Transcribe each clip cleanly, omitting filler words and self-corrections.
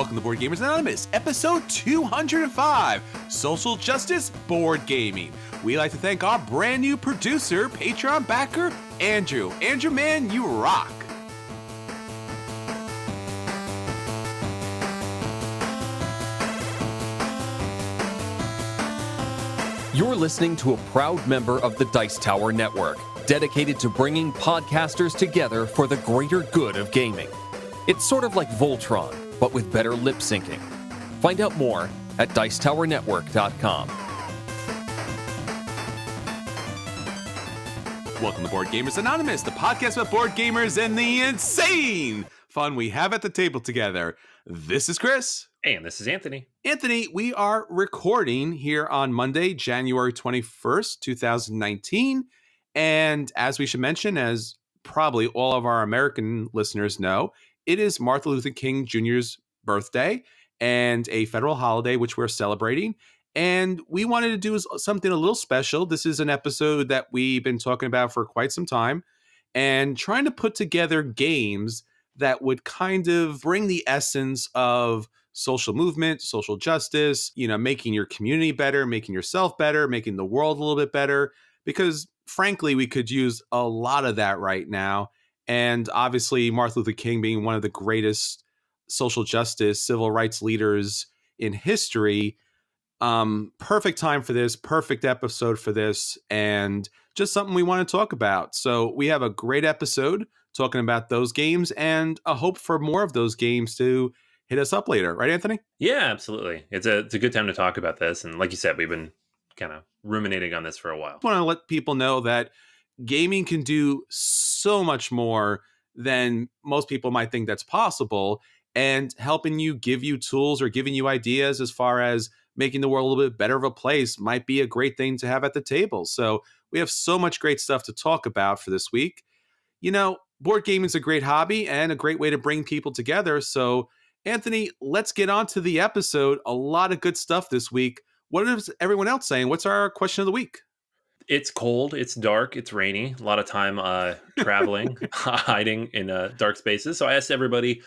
Welcome to Board Gamers Anonymous, episode 205, Social Justice Board Gaming. We'd like to thank our brand new producer, Patreon backer, Andrew. Andrew, man, you rock. You're listening to a proud member of the Dice Tower Network, dedicated to bringing podcasters together for the greater good of gaming. It's sort of like Voltron, but with better lip syncing. Find out more at Dicetowernetwork.com. Welcome to Board Gamers Anonymous, the podcast about board gamers and the insane fun we have at the table together. This is Chris. And this is Anthony. Anthony, we are recording here on Monday, January 21st, 2019. And as we should mention, as probably all of our American listeners know, it is Martin Luther King Jr.'s birthday and a federal holiday, which we're celebrating. And we wanted to do something a little special. This is an episode that we've been talking about for quite some time and trying to put together games that would kind of bring the essence of social movement, social justice, making your community better, making yourself better, making the world a little bit better, because frankly, we could use a lot of that right now. And obviously, Martin Luther King being one of the greatest social justice, civil rights leaders in history, perfect time for this, perfect episode for this, and just something we want to talk about. So we have a great episode talking about those games and a hope for more of those games to hit us up later. Right, Anthony? Yeah, absolutely. It's a good time to talk about this. And like you said, we've been kind of ruminating on this for a while. I want to let people know that gaming can do so much more than most people might think that's possible, and helping you, give you tools or giving you ideas as far as making the world a little bit better of a place might be a great thing to have at the table. So we have so much great stuff to talk about for this week. Board gaming is a great hobby and a great way to bring people together. So Anthony, let's get on to the episode. A lot of good stuff this week. What is everyone else saying? What's our question of the week? It's cold, it's dark, it's rainy. A lot of time traveling, hiding in dark spaces. So I asked everybody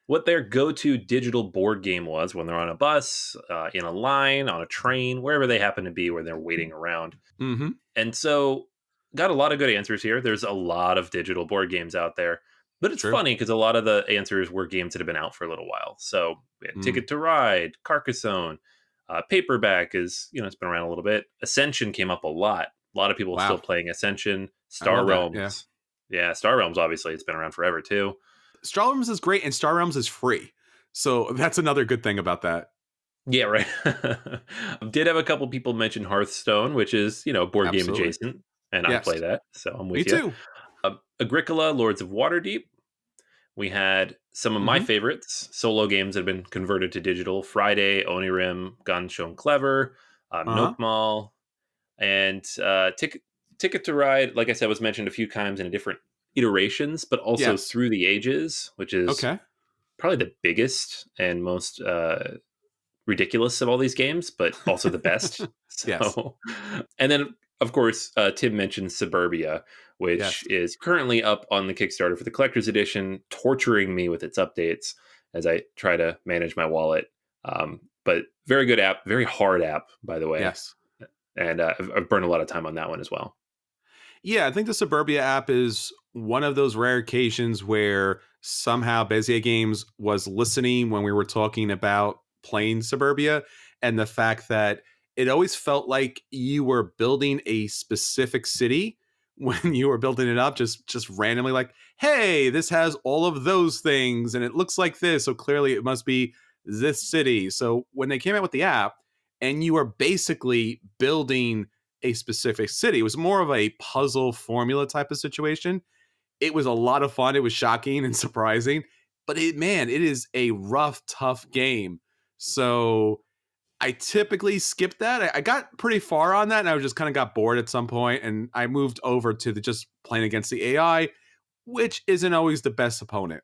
what their go-to digital board game was when they're on a bus, in a line, on a train, wherever they happen to be where they're waiting around. Mm-hmm. And so got a lot of good answers here. There's a lot of digital board games out there. But it's funny because a lot of the answers were games that have been out for a little while. So we had Ticket to Ride, Carcassonne, Paperback is, it's been around a little bit. Ascension came up a lot. A lot of people still playing Ascension. Star Realms. Yeah, Star Realms, obviously, it's been around forever, too. Star Realms is great, and Star Realms is free. So that's another good thing about that. Yeah, right. Did have a couple people mention Hearthstone, which is, board game adjacent. And I play that, so I'm with you. Me too. Agricola, Lords of Waterdeep. We had some of my favorites, solo games that have been converted to digital. Friday, Onirim, Gun Shown Clever, Nokmal, and Ticket to Ride, like I said, was mentioned a few times in different iterations, but also Through the Ages, which is probably the biggest and most ridiculous of all these games, but also the best. And then, of course, Tim mentioned Suburbia, which is currently up on the Kickstarter for the Collector's Edition, torturing me with its updates as I try to manage my wallet. But very good app, very hard app, by the way. Yes. And I've burned a lot of time on that one as well. Yeah, I think the Suburbia app is one of those rare occasions where somehow BGA Games was listening when we were talking about playing Suburbia, and the fact that it always felt like you were building a specific city when you were building it up, just randomly like, hey, this has all of those things and it looks like this, so clearly it must be this city. So when they came out with the app and you were basically building a specific city, it was more of a puzzle formula type of situation. It was a lot of fun. It was shocking and surprising, but it is a rough, tough game. So I typically skip that. I got pretty far on that, and I just kind of got bored at some point, and I moved over to just playing against the AI, which isn't always the best opponent.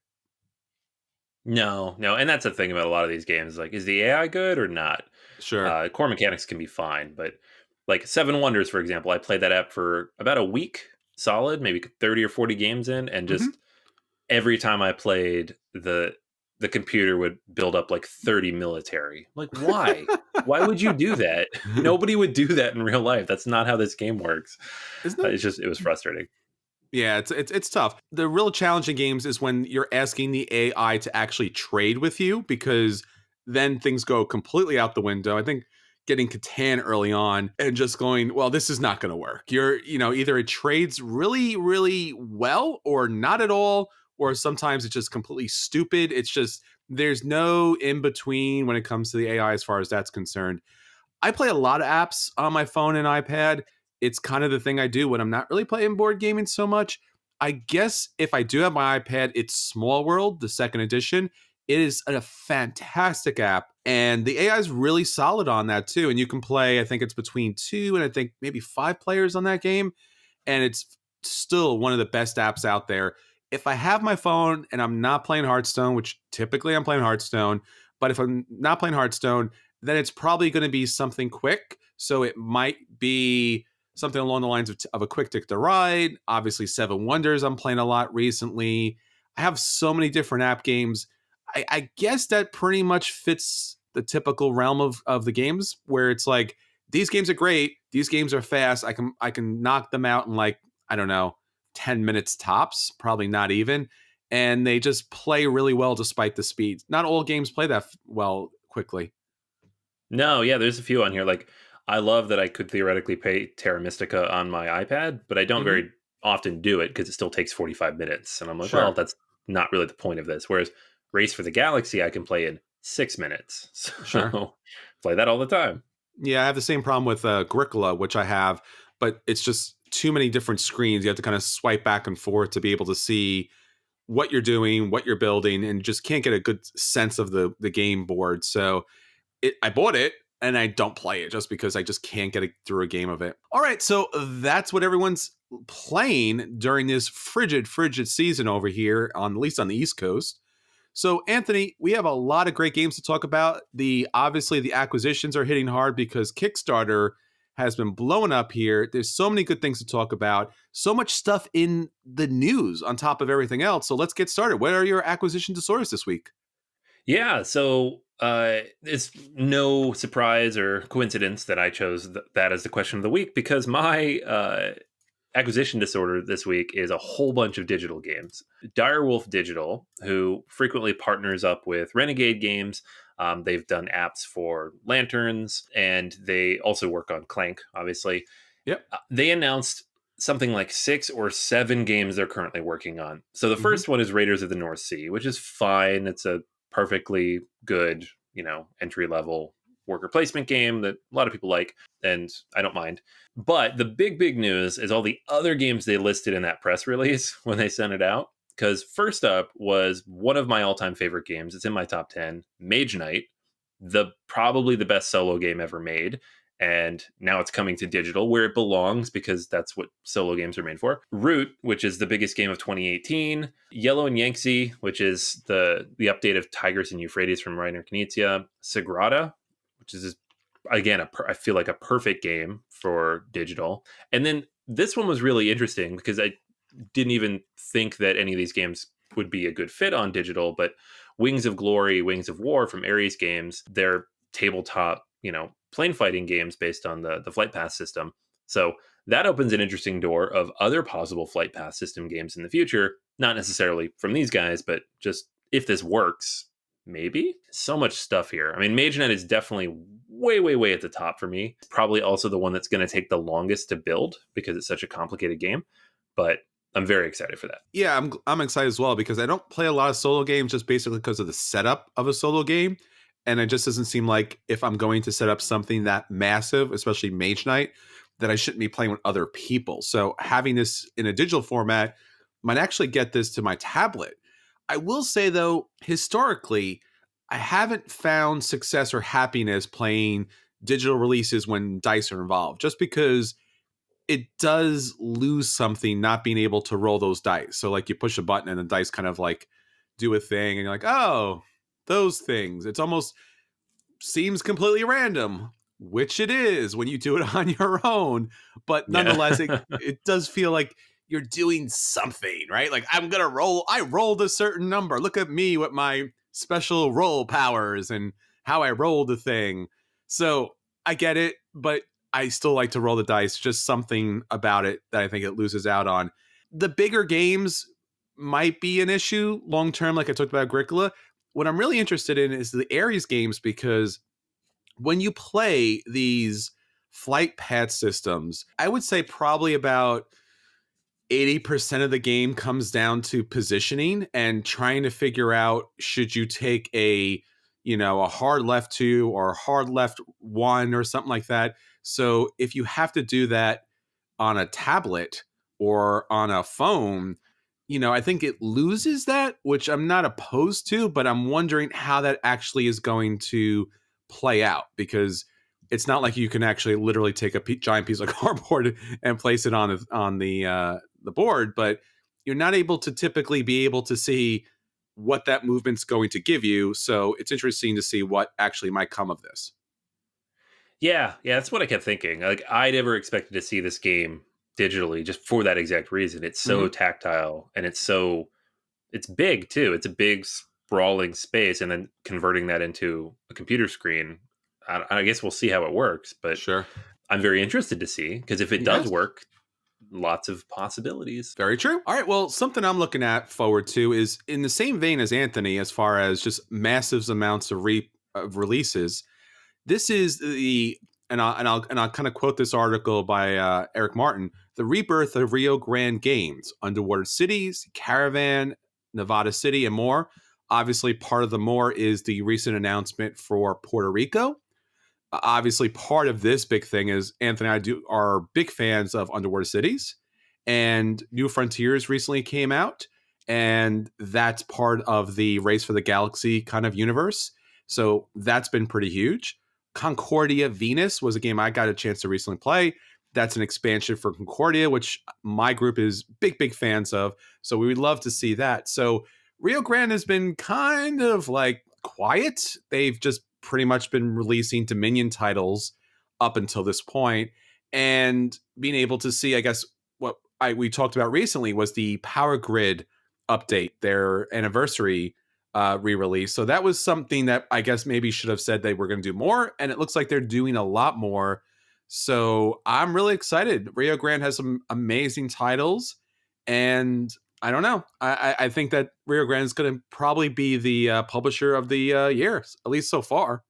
No, and that's the thing about a lot of these games. Like, is the AI good or not? Sure. Core mechanics can be fine, but like Seven Wonders, for example, I played that app for about a week solid, maybe 30 or 40 games in, and just every time I played, the the computer would build up like 30 military. Like, why? Why would you do that? Nobody would do that in real life. That's not how this game works. It was frustrating. Yeah, it's tough. The real challenging games is when you're asking the AI to actually trade with you, because then things go completely out the window. I think getting Catan early on and just going, well, this is not going to work. Either it trades really, really well or not at all, or sometimes it's just completely stupid. It's just, there's no in between when it comes to the AI as far as that's concerned. I play a lot of apps on my phone and iPad. It's kind of the thing I do when I'm not really playing board gaming so much. I guess if I do have my iPad, it's Small World, the second edition. It is a fantastic app, and the AI is really solid on that too. And you can play, I think it's between 2 and I think maybe 5 players on that game, and it's still one of the best apps out there. If I have my phone and I'm not playing Hearthstone, which typically I'm playing Hearthstone, but if I'm not playing Hearthstone, then it's probably going to be something quick. So it might be something along the lines of a quick tick to ride. Obviously, Seven Wonders I'm playing a lot recently. I have so many different app games. I guess that pretty much fits the typical realm of the games, where it's like, these games are great. These games are fast. I can knock them out in, like, I don't know, 10 minutes tops, probably not even. And they just play really well despite the speed. Not all games play that well quickly. No, yeah, there's a few on here. Like, I love that I could theoretically play Terra Mystica on my iPad, but I don't very often do it because it still takes 45 minutes. And I'm like, well, that's not really the point of this. Whereas Race for the Galaxy, I can play in 6 minutes. So play that all the time. Yeah, I have the same problem with Agricola, which I have, but it's just too many different screens. You have to kind of swipe back and forth to be able to see what you're doing, what you're building, and just can't get a good sense of the game board. So I bought it and I don't play it just because I just can't get through a game of it. All right, so that's what everyone's playing during this frigid season over here, at least on the East Coast. So, Anthony, we have a lot of great games to talk about. Obviously, the acquisitions are hitting hard because Kickstarter has been blowing up here. There's so many good things to talk about. So much stuff in the news on top of everything else. So let's get started. What are your acquisition disorders this week? Yeah, so it's no surprise or coincidence that I chose that as the question of the week, because my acquisition disorder this week is a whole bunch of digital games. Direwolf Digital, who frequently partners up with Renegade Games, they've done apps for Lanterns, and they also work on Clank, obviously. Yep. They announced something like 6 or 7 games they're currently working on. So the first one is Raiders of the North Sea, which is fine. It's a perfectly good, entry level worker placement game that a lot of people like, and I don't mind. But the big news is all the other games they listed in that press release when they sent it out. Because first up was one of my all-time favorite games. It's in my top 10, Mage Knight, probably the best solo game ever made. And now it's coming to digital, where it belongs, because that's what solo games are made for. Root, which is the biggest game of 2018. Yellow and Yangtze, which is the update of Tigris and Euphrates from Reiner Knizia. Sagrada, which is, again, I feel like a perfect game for digital. And then this one was really interesting because I didn't even think that any of these games would be a good fit on digital, but Wings of Glory, Wings of War from Ares Games, they're tabletop, plane fighting games based on the Flight Path system. So that opens an interesting door of other possible Flight Path system games in the future, not necessarily from these guys, but just if this works, maybe. So much stuff here. I mean, Mage Knight is definitely way at the top for me. Probably also the one that's going to take the longest to build because it's such a complicated game, but I'm very excited for that. Yeah, I'm excited as well, because I don't play a lot of solo games just basically because of the setup of a solo game. And it just doesn't seem like, if I'm going to set up something that massive, especially Mage Knight, that I shouldn't be playing with other people. So having this in a digital format might actually get this to my tablet. I will say, though, historically, I haven't found success or happiness playing digital releases when dice are involved, just because it does lose something not being able to roll those dice. So like, you push a button and the dice kind of like do a thing, and you're like, oh, those things. It's almost seems completely random, which it is when you do it on your own. But nonetheless, it does feel like you're doing something, right? Like, I rolled a certain number. Look at me with my special roll powers and how I roll the thing. So I get it, but I still like to roll the dice. Just something about it that I think it loses out on. The bigger games might be an issue long term, like I talked about Agricola. What I'm really interested in is the Ares games, because when you play these flight path systems, I would say probably about 80% of the game comes down to positioning and trying to figure out, should you take a hard left 2 or a hard left 1 or something like that. So if you have to do that on a tablet or on a phone, I think it loses that, which I'm not opposed to, but I'm wondering how that actually is going to play out, because it's not like you can actually literally take a giant piece of cardboard and place it on the board, but you're not able to typically be able to see what that movement's going to give you. So it's interesting to see what actually might come of this. Yeah, that's what I kept thinking. Like, I never expected to see this game digitally, just for that exact reason. It's so tactile, and it's big too. It's a big sprawling space, and then converting that into a computer screen. I guess we'll see how it works, but sure, I'm very interested to see, because if it does work, lots of possibilities. Very true. All right. Well, something I'm looking at forward to is in the same vein as Anthony, as far as just massive amounts of releases. This is I'll kind of quote this article by Eric Martin: the rebirth of Rio Grande games, underwater cities, Caravan, Nevada City, and more. Obviously, part of the more is the recent announcement for Puerto Rico. Obviously, part of this big thing is Anthony and I are big fans of underwater cities, and New Frontiers recently came out, and that's part of the Race for the Galaxy kind of universe. So that's been pretty huge. Concordia Venus was a game I got a chance to recently play. That's an expansion for Concordia, which my group is big fans of. So we would love to see that. So Rio Grande has been kind of like quiet. They've just pretty much been releasing Dominion titles up until this point, and being able to see, I guess, what we talked about recently was the Power Grid update, their anniversary re-release. So that was something that I guess maybe should have said they were going to do more, and it looks like they're doing a lot more. So I'm really excited. Rio Grande has some amazing titles, and I don't know. I think that Rio Grande is going to probably be the publisher of the year, at least so far.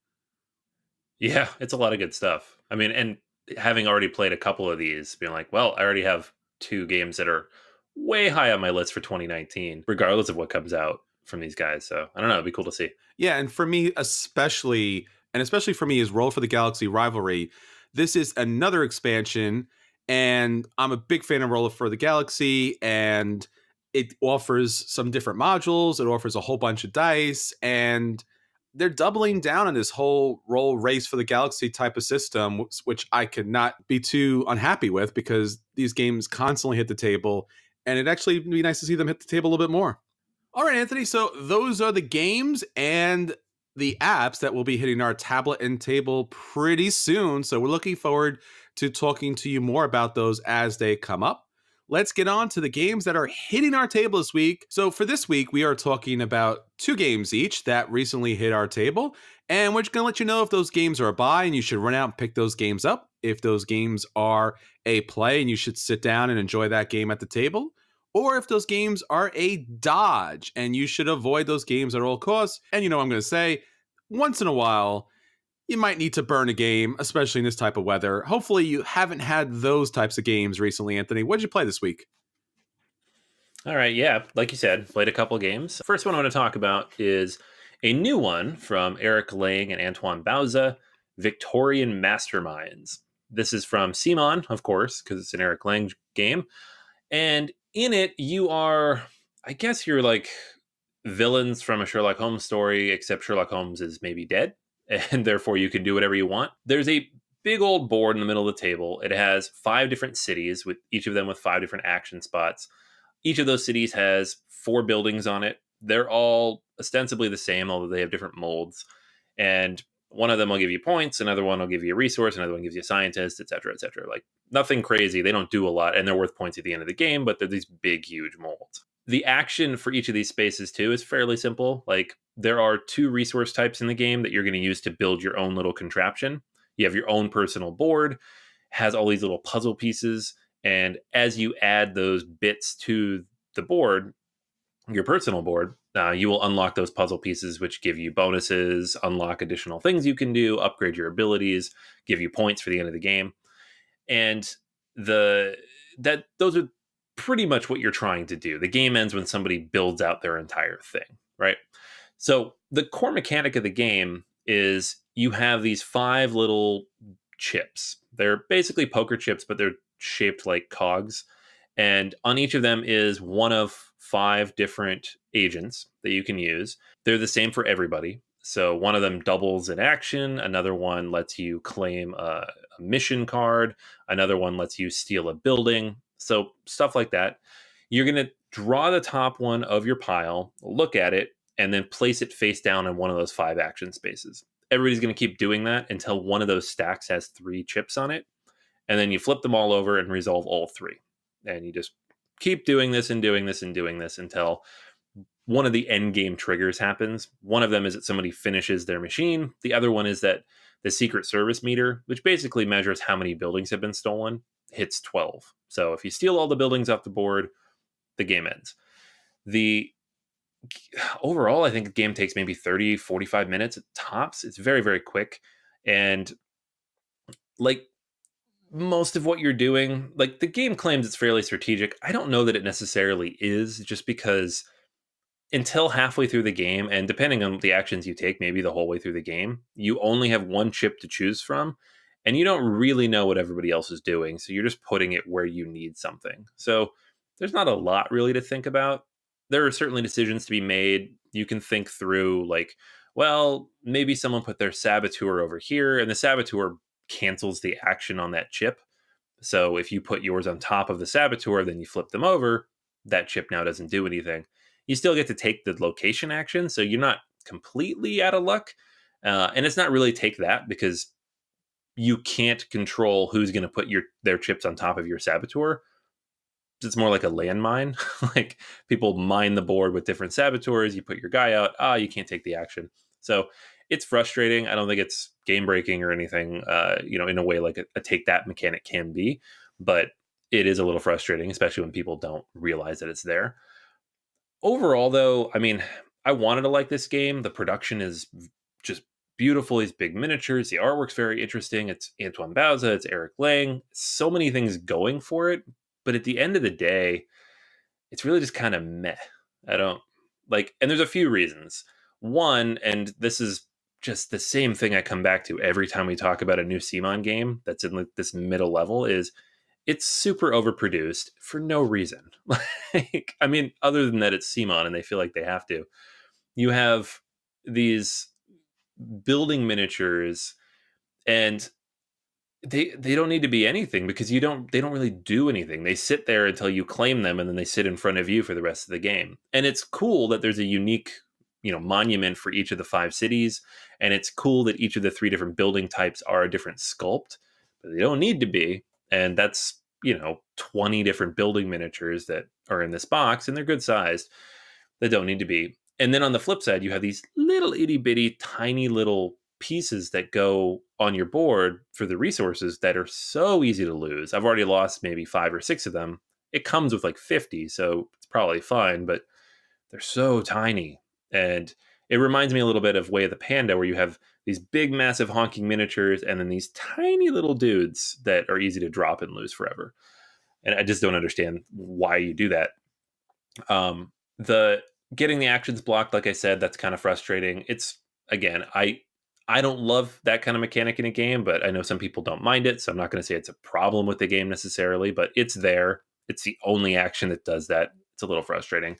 Yeah, it's a lot of good stuff. I mean, and having already played a couple of these, being like, well, I already have 2 games that are way high on my list for 2019, regardless of what comes out from these guys. So I don't know. It'd be cool to see. Yeah, and for me especially for me, is Roll for the Galaxy Rivalry. This is another expansion, and I'm a big fan of Roll for the Galaxy, and it offers some different modules. It offers a whole bunch of dice, and they're doubling down on this whole roll Race for the Galaxy type of system, which I could not be too unhappy with, because these games constantly hit the table, and it'd actually be nice to see them hit the table a little bit more. All right, Anthony. So those are the games and the apps that will be hitting our tablet and table pretty soon. So we're looking forward to talking to you more about those as they come up. Let's get on to the games that are hitting our table this week. So for this week, we are talking about 2 games each that recently hit our table. And we're just going to let you know if those games are a buy and you should run out and pick those games up. If those games are a play and you should sit down and enjoy that game at the table. Or if those games are a dodge and you should avoid those games at all costs. And you know what I'm going to say, once in a while, you might need to burn a game, especially in this type of weather. Hopefully you haven't had those types of games recently, Anthony. What did you play this week? All right, yeah, like you said, played a couple games. First one I want to talk about is a new one from Eric Lang and Antoine Bauza, Victorian Masterminds. This is from Simon, of course, because it's an Eric Lang game. And in it, you are, I guess you're like villains from a Sherlock Holmes story, except Sherlock Holmes is maybe dead, and therefore you can do whatever you want. There's a big old board in the middle of the table. It has 5 different cities, with each of them with 5 different action spots. Each of those cities has 4 buildings on it. They're all ostensibly the same, although they have different molds. And one of them will give you points, another one will give you a resource, another one gives you a scientist, et cetera, et cetera. Like, nothing crazy. They don't do a lot, and they're worth points at the end of the game, but they're these big, huge molds. The action for each of these spaces too is fairly simple. Like there are 2 resource types in the game that you're going to use to build your own little contraption. You have your own personal board, has all these little puzzle pieces, and as you add those bits to the board, your personal board, you will unlock those puzzle pieces, which give you bonuses, unlock additional things you can do, upgrade your abilities, give you points for the end of the game. And those are pretty much what you're trying to do. The game ends when somebody builds out their entire thing, right? So the core mechanic of the game is you have these 5 little chips. They're basically poker chips, but they're shaped like cogs. And on each of them is one of 5 different agents that you can use. They're the same for everybody. So one of them doubles an action, another one lets you claim a mission card, another one lets you steal a building. So stuff like that. You're going to draw the top one of your pile, look at it, and then place it face down in one of those 5 action spaces. Everybody's going to keep doing that until one of those stacks has 3 chips on it. And then you flip them all over and resolve all 3. And you just keep doing this and doing this and doing this until one of the end game triggers happens. One of them is that somebody finishes their machine. The other one is that the secret service meter, which basically measures how many buildings have been stolen, hits 12. So if you steal all the buildings off the board, the game ends. Overall, I think the game takes maybe 30, 45 minutes at tops. It's very, very quick. And like most of what you're doing, like the game claims it's fairly strategic. I don't know that it necessarily is, just because until halfway through the game, and depending on the actions you take, maybe the whole way through the game, you only have one chip to choose from, and you don't really know what everybody else is doing. So you're just putting it where you need something. So there's not a lot really to think about. There are certainly decisions to be made. You can think through, like, well, maybe someone put their saboteur over here, and the saboteur cancels the action on that chip. So if you put yours on top of the saboteur, then you flip them over, that chip now doesn't do anything. You still get to take the location action, so you're not completely out of luck. And it's not really take that, because you can't control who's going to put their chips on top of your saboteur. It's more like a landmine. Like people mine the board with different saboteurs. You put your guy out. You can't take the action. So it's frustrating. I don't think it's game breaking or anything, in a way like a take that mechanic can be, but it is a little frustrating, especially when people don't realize that it's there. Overall, though, I mean, I wanted to like this game. The production is just beautiful. These big miniatures. The artwork's very interesting. It's Antoine Bauza. It's Eric Lang. So many things going for it. But at the end of the day, it's really just kind of meh. I don't like, and there's a few reasons. One, and this is just the same thing I come back to every time we talk about a new CMON game that's in this middle level, is it's super overproduced for no reason. Like, I mean, other than that, it's CMON and they feel like they have to. You have these building miniatures, and they don't need to be anything, because they don't really do anything. They sit there until you claim them, and then they sit in front of you for the rest of the game. And it's cool that there's a unique, monument for each of the 5 cities, and it's cool that each of the 3 different building types are a different sculpt, but they don't need to be. And that's 20 different building miniatures that are in this box, and they're good sized. They don't need to be. And then on the flip side, you have these little itty bitty tiny little pieces that go on your board for the resources that are so easy to lose. I've already lost maybe 5 or 6 of them. It comes with like 50, so it's probably fine, but they're so tiny. And it reminds me a little bit of Way of the Panda, where you have these big, massive honking miniatures and then these tiny little dudes that are easy to drop and lose forever. And I just don't understand why you do that. The getting the actions blocked, like I said, that's kind of frustrating. It's, again, I don't love that kind of mechanic in a game, but I know some people don't mind it, so I'm not going to say it's a problem with the game necessarily, but it's there. It's the only action that does that. It's a little frustrating.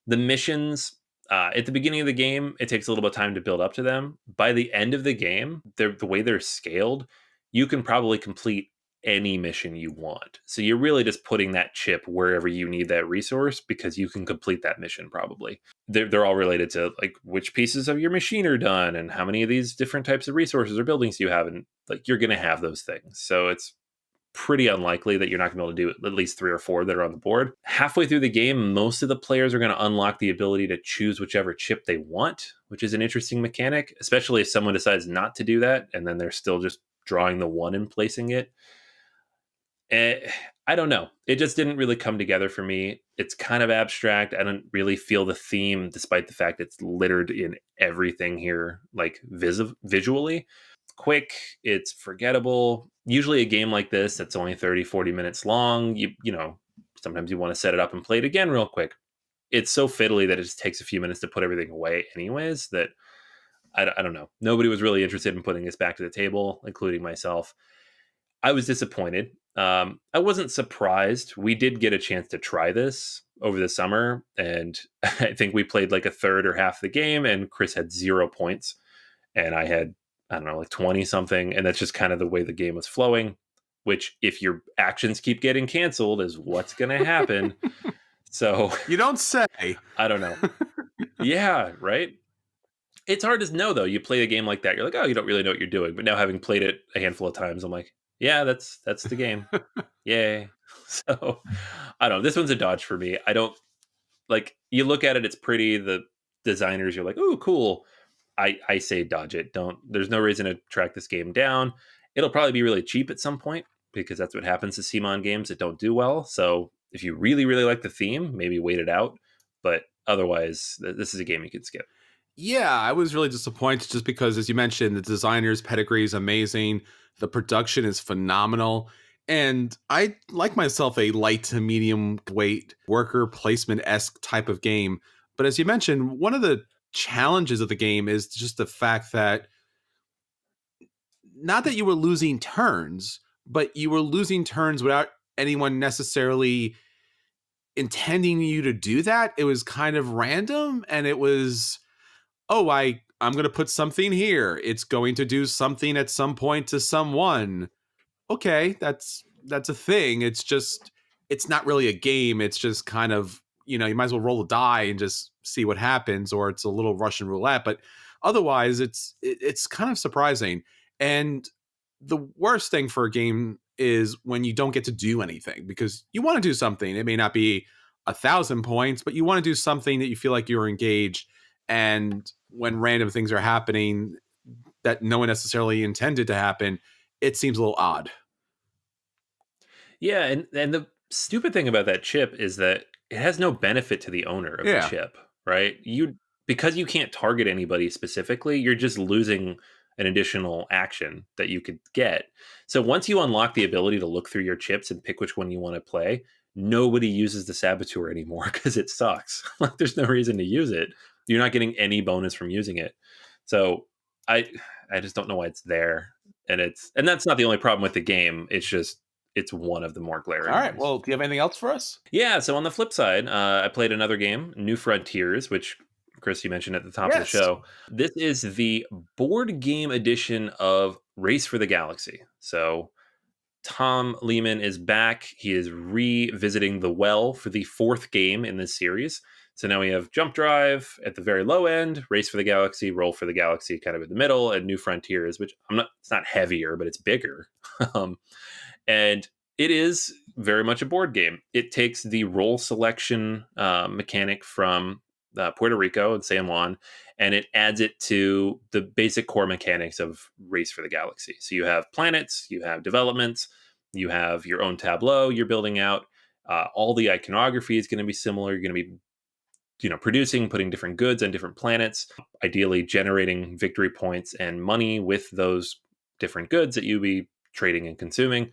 The missions, at the beginning of the game, it takes a little bit of time to build up to them. By the end of the game, the way they're scaled, you can probably complete any mission you want. So you're really just putting that chip wherever you need that resource, because you can complete that mission probably. They're all related to like which pieces of your machine are done and how many of these different types of resources or buildings you have, and like you're going to have those things. So it's pretty unlikely that you're not going to be able to do at least 3 or 4 that are on the board. Halfway through the game, most of the players are going to unlock the ability to choose whichever chip they want, which is an interesting mechanic, especially if someone decides not to do that and then they're still just drawing the 1 and placing it. I don't know. It just didn't really come together for me. It's kind of abstract. I don't really feel the theme, despite the fact it's littered in everything here, like visually. Quick, it's forgettable. Usually a game like this that's only 30, 40 minutes long, you know, sometimes you want to set it up and play it again real quick. It's so fiddly that it just takes a few minutes to put everything away anyways, that I don't know. Nobody was really interested in putting this back to the table, including myself. I was disappointed. I wasn't surprised. We did get a chance to try this over the summer, and I think we played like a third or half the game, and Chris had 0 points, and I had, I don't know, like 20 something, and that's just kind of the way the game was flowing, which if your actions keep getting canceled is what's going to happen. So you don't say. I don't know. Yeah, right? It's hard to know, though. You play a game like that, you're like, oh, you don't really know what you're doing. But now having played it a handful of times, I'm like, yeah, that's the game. Yay. So I don't know. This one's a dodge for me. I don't like, you look at it, it's pretty. The designers, you're like, oh, cool. I say dodge it. There's no reason to track this game down. It'll probably be really cheap at some point because that's what happens to CMON games that don't do well. So if you really, really like the theme, maybe wait it out. But otherwise, this is a game you could skip. Yeah, I was really disappointed just because, as you mentioned, the designer's pedigree is amazing. The production is phenomenal. And I like myself a light to medium weight worker placement-esque type of game. But as you mentioned, one of the challenges of the game is just the fact that not that you were losing turns, but you were losing turns without anyone necessarily intending you to do that. It was kind of random, and it was, oh, I'm going to put something here. It's going to do something at some point to someone. Okay, that's a thing. It's just, it's not really a game. It's just kind of, you know, you might as well roll a die and just see what happens, or it's a little Russian roulette. But otherwise, it's kind of surprising. And the worst thing for a game is when you don't get to do anything, because you want to do something. It may not be 1,000 points, but you want to do something that you feel like you're engaged. And when random things are happening that no one necessarily intended to happen, it seems a little odd. Yeah, and the stupid thing about that chip is that it has no benefit to the owner of the chip, right? Because you can't target anybody specifically, you're just losing an additional action that you could get. So once you unlock the ability to look through your chips and pick which one you want to play, nobody uses the saboteur anymore because it sucks. Like, there's no reason to use it. You're not getting any bonus from using it. So I just don't know why it's there. And that's not the only problem with the game. It's one of the more glaring. All right. ones. Well, do you have anything else for us? Yeah. So on the flip side, I played another game, New Frontiers, which Chris, you mentioned at the top of the show. This is the board game edition of Race for the Galaxy. So Tom Lehman is back. He is revisiting the well for the 4th game in this series. So now we have Jump Drive at the very low end, Race for the Galaxy, Roll for the Galaxy kind of in the middle, and New Frontiers, which it's not heavier, but it's bigger. And it is very much a board game. It takes the roll selection mechanic from Puerto Rico and San Juan, and it adds it to the basic core mechanics of Race for the Galaxy. So you have planets, you have developments, you have your own tableau you're building out. All the iconography is going to be similar. You're going to be producing, putting different goods on different planets, ideally generating victory points and money with those different goods that you'll be trading and consuming.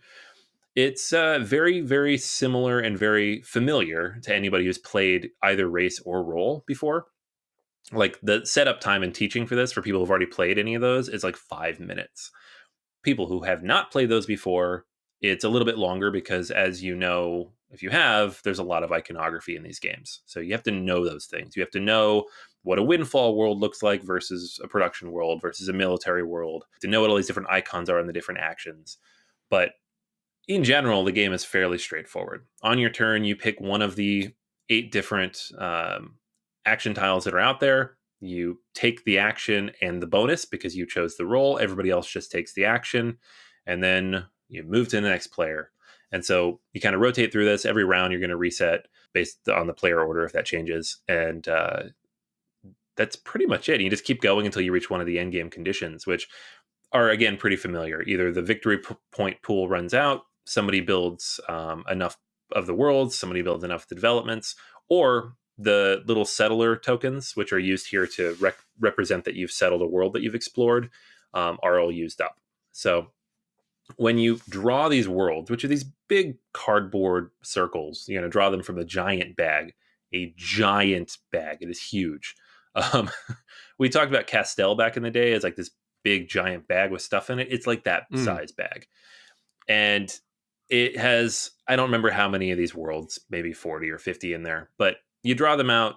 It's very, very similar and very familiar to anybody who's played either Race or Roll before. Like, the setup time and teaching for this, for people who've already played any of those, is like 5 minutes. People who have not played those before, it's a little bit longer because, as you know, if you have, there's a lot of iconography in these games. So you have to know those things. You have to know what a windfall world looks like versus a production world versus a military world, to know what all these different icons are and the different actions. But in general, the game is fairly straightforward. On your turn, you pick one of the 8 different action tiles that are out there. You take the action and the bonus because you chose the roll. Everybody else just takes the action. And then you move to the next player. And so you kind of rotate through this. Every round you're going to reset based on the player order if that changes. And that's pretty much it. You just keep going until you reach one of the end game conditions, which are, again, pretty familiar. Either the victory point pool runs out, somebody builds enough of the worlds, somebody builds enough of the developments, or the little settler tokens, which are used here to represent that you've settled a world that you've explored, are all used up. So when you draw these worlds, which are these big cardboard circles, you're going to draw them from a giant bag. A giant bag. It is huge. We talked about Castell back in the day as like this big giant bag with stuff in it. It's like that size bag. And it has, I don't remember how many of these worlds, maybe 40 or 50 in there, but you draw them out.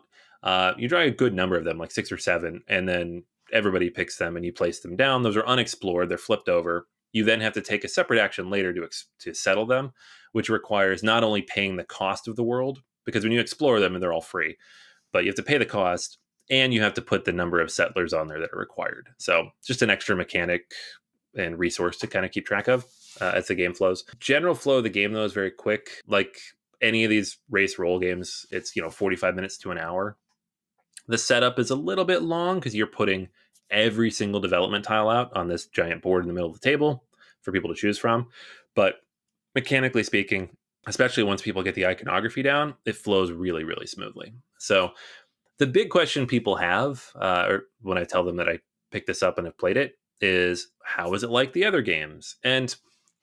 You draw a good number of them, like 6 or 7, and then everybody picks them and you place them down. Those are unexplored. They're flipped over. You then have to take a separate action later to settle them, which requires not only paying the cost of the world, because when you explore them, and they're all free, but you have to pay the cost, and you have to put the number of settlers on there that are required. So just an extra mechanic and resource to kind of keep track of as the game flows. General flow of the game, though, is very quick. Like any of these race roll games, it's 45 minutes to an hour. The setup is a little bit long because you're putting every single development tile out on this giant board in the middle of the table for people to choose from. But mechanically speaking, especially once people get the iconography down, it flows really, really smoothly. So the big question people have, or when I tell them that I picked this up and have played it, is how is it like the other games? And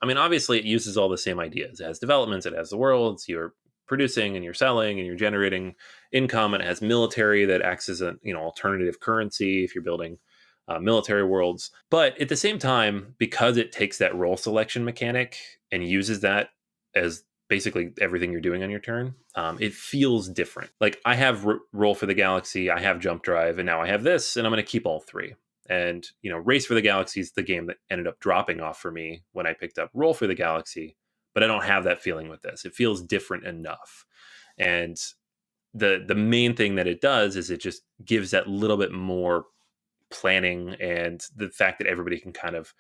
I mean, obviously it uses all the same ideas. It has developments, it has the worlds, you're producing and you're selling and you're generating income, and it has military that acts as an alternative currency if you're building military worlds. But at the same time, because it takes that role selection mechanic and uses that as basically everything you're doing on your turn, it feels different. Like I have Roll for the Galaxy, I have Jump Drive, and now I have this, and I'm going to keep all 3. And Race for the Galaxy is the game that ended up dropping off for me when I picked up Roll for the Galaxy, but I don't have that feeling with this. It feels different enough. And the main thing that it does is it just gives that little bit more planning, and the fact that everybody can kind of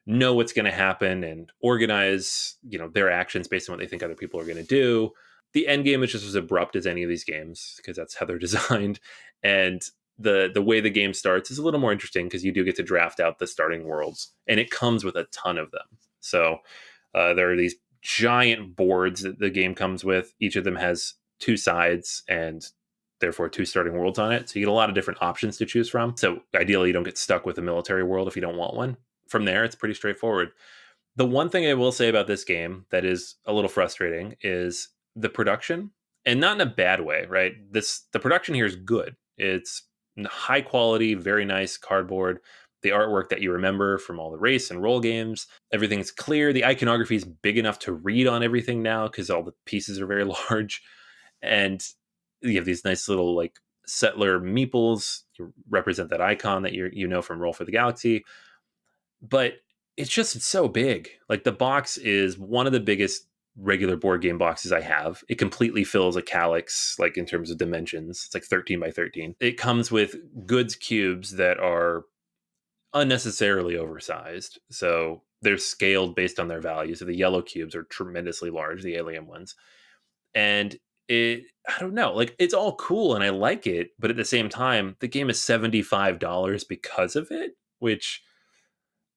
know what's going to happen and organize, their actions based on what they think other people are going to do. The end game is just as abrupt as any of these games because that's how they're designed. And the way the game starts is a little more interesting because you do get to draft out the starting worlds, and it comes with a ton of them. So there are these giant boards that the game comes with. Each of them has 2 sides and therefore 2 starting worlds on it. So you get a lot of different options to choose from. So ideally, you don't get stuck with a military world if you don't want one. From there, it's pretty straightforward. The one thing I will say about this game that is a little frustrating is the production, and not in a bad way, right? The production here is good. It's high quality, very nice cardboard. The artwork that you remember from all the race and roll games, everything's clear. The iconography is big enough to read on everything now because all the pieces are very large. And you have these nice little like settler meeples to represent that icon that from Roll for the Galaxy. But it's so big. Like the box is one of the biggest regular board game boxes I have. It completely fills a calyx, like in terms of dimensions. It's like 13 by 13. It comes with goods cubes that are unnecessarily oversized. So they're scaled based on their value. So the yellow cubes are tremendously large, the alien ones. And I don't know, like it's all cool and I like it. But at the same time, the game is $75 because of it, which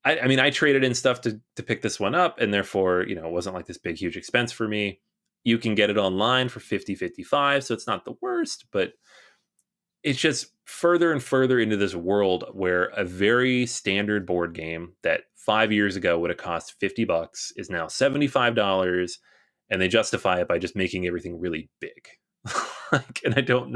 I mean, I traded in stuff to pick this one up, and therefore, it wasn't like this big, huge expense for me. You can get it online for $50-$55, so it's not the worst, but it's just further and further into this world where a very standard board game that 5 years ago would have cost $50 is now $75, and they justify it by just making everything really big. And I don't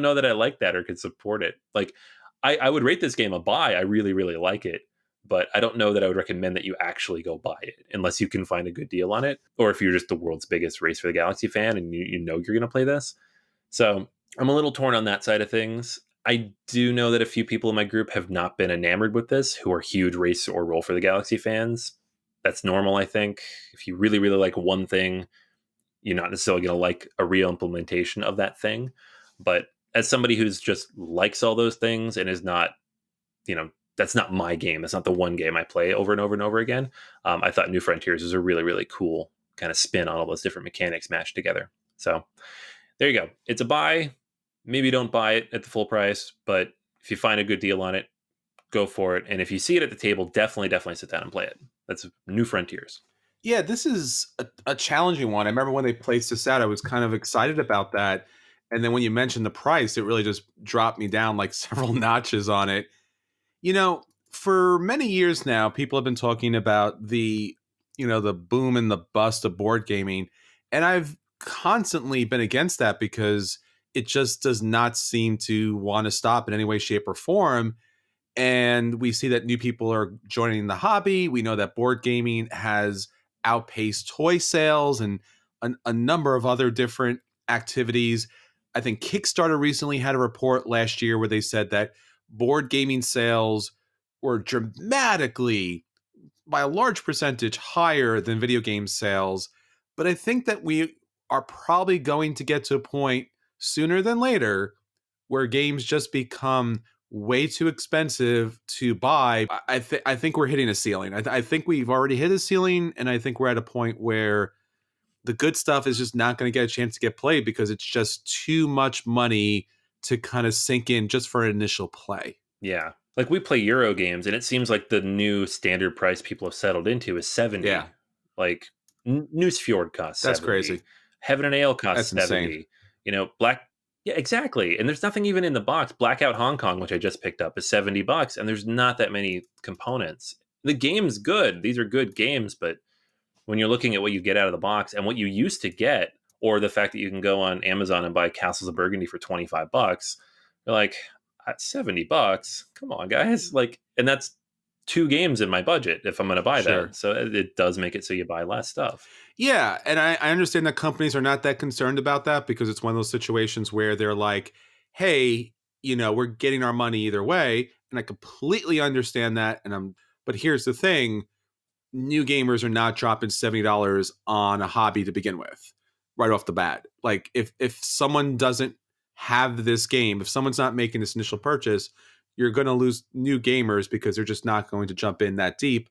know that I like that or could support it. Like, I would rate this game a buy. I really, really like it. But I don't know that I would recommend that you actually go buy it unless you can find a good deal on it, or if you're just the world's biggest Race for the Galaxy fan and you're going to play this. So I'm a little torn on that side of things. I do know that a few people in my group have not been enamored with this, who are huge Race or Roll for the Galaxy fans. That's normal, I think. If you really, really like one thing, you're not necessarily going to like a real implementation of that thing. But as somebody who's just likes all those things and is not, that's not my game. That's not the one game I play over and over and over again. I thought New Frontiers was a really, really cool kind of spin on all those different mechanics mashed together. So there you go. It's a buy. Maybe don't buy it at the full price, but if you find a good deal on it, go for it. And if you see it at the table, definitely sit down and play it. That's New Frontiers. Yeah, this is a challenging one. I remember when they placed this out, I was kind of excited about that. And then when you mentioned the price, it really just dropped me down like several notches on it. You know, for many years now, people have been talking about the boom and the bust of board gaming. And I've constantly been against that because it just does not seem to want to stop in any way, shape, or form. And we see that new people are joining the hobby. We know that board gaming has outpaced toy sales and a number of other different activities. I think Kickstarter recently had a report last year where they said that board gaming sales were dramatically, by a large percentage, higher than video game sales. But I think that we are probably going to get to a point sooner than later where games just become way too expensive to buy. I think we're hitting a ceiling. I think we've already hit a ceiling, and I think we're at a point where the good stuff is just not going to get a chance to get played because it's just too much money to kind of sink in just for an initial play. Yeah. Like we play Euro games, and it seems like the new standard price people have settled into is 70. Yeah. Like Newsfjord costs 70. That's crazy. Heaven and Ale costs That's 70. Insane. You know, yeah, exactly. And there's nothing even in the box. Blackout Hong Kong, which I just picked up, is $70, and there's not that many components. The game's good. These are good games, but when you're looking at what you get out of the box and what you used to get, or the fact that you can go on Amazon and buy Castles of Burgundy for $25, you're like, at $70, come on, guys. Like, and that's 2 games in my budget if I'm going to buy that. So it does make it so you buy less stuff. Yeah, and I understand that companies are not that concerned about that because it's one of those situations where they're like, hey, we're getting our money either way. And I completely understand that. But here's the thing. New gamers are not dropping $70 on a hobby to begin with right off the bat. Like if someone doesn't have this game, if someone's not making this initial purchase, you're going to lose new gamers because they're just not going to jump in that deep.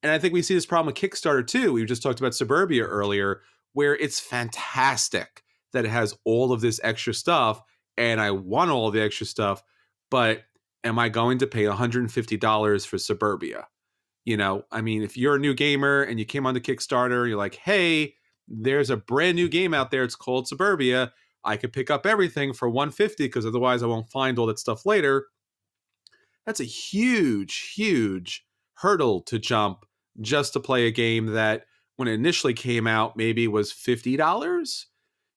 And I think we see this problem with Kickstarter too. We just talked about Suburbia earlier, where it's fantastic that it has all of this extra stuff and I want all of the extra stuff, but am I going to pay $150 for Suburbia? If you're a new gamer and you came on the Kickstarter, you're like, hey, there's a brand new game out there. It's called Suburbia. I could pick up everything for $150 because otherwise I won't find all that stuff later. That's a huge, huge hurdle to jump just to play a game that when it initially came out, maybe was $50,